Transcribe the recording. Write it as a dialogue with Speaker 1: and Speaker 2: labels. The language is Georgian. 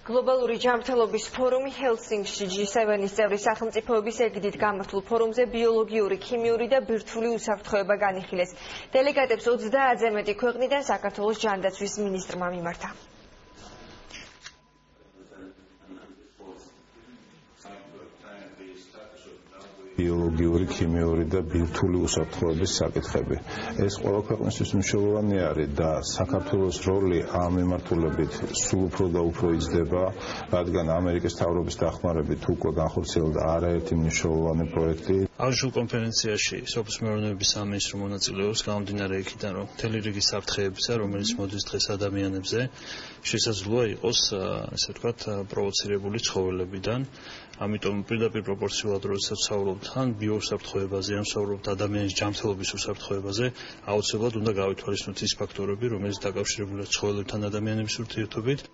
Speaker 1: გლობალური ჯანმრთელობის ფორუმი ჰელსინკში G7-ის წევრი სახელმწიფოების ეგიდით გამართულ ფორუმზე ბიოლოგიური, ქიმიური და ბირთვული უსაფრთხოება განიხილეს. დელეგატებს 30-ზე მეტი ქვეყნიდან საქართველოს ჯანდაცვის მინისტრმა მიმართა.
Speaker 2: ბიოლოგიური, ქიმიური და ბირთვული უსაფრთხოების საკითხები. ეს ყველა ქვეყნისთვის მნიშვნელოვანი არის და საქართველოს როლი ამ მიმართულებით სულ უფრო და უფრო იზრდება, რადგან ამერიკის მთავრობის დახმარებით უკვე განხორციელდა არაერთი მნიშვნელოვანი პროექტი.
Speaker 3: აღნიშნულ კონფერენციაში სოფლის მეურნეობის სამინისტრო მონაწილეობს გამომდინარე იქიდან, რომ მთელი რიგი საფრთხეებისა, რომელიც მოდის დღეს ადამიანებზე, შესაძლოა იყოს, ესე ვთქვათ, პროვოცირებული ცხოველებიდან. ამიტომ პირდაპირ პროპორციულად როდესაც ვსაუბრობთ ან ბიოუსაფრთხოებაზე, ან ვსაუბრობთ ადამიანის ჯანმრთელობის უსაფრთხოებაზე, აუცილებლად უნდა გავითვალისწინოთ ის ფაქტორები, რომელიც დაკავშირებულია ცხოველებთან ადამიანების ურთიერთობით.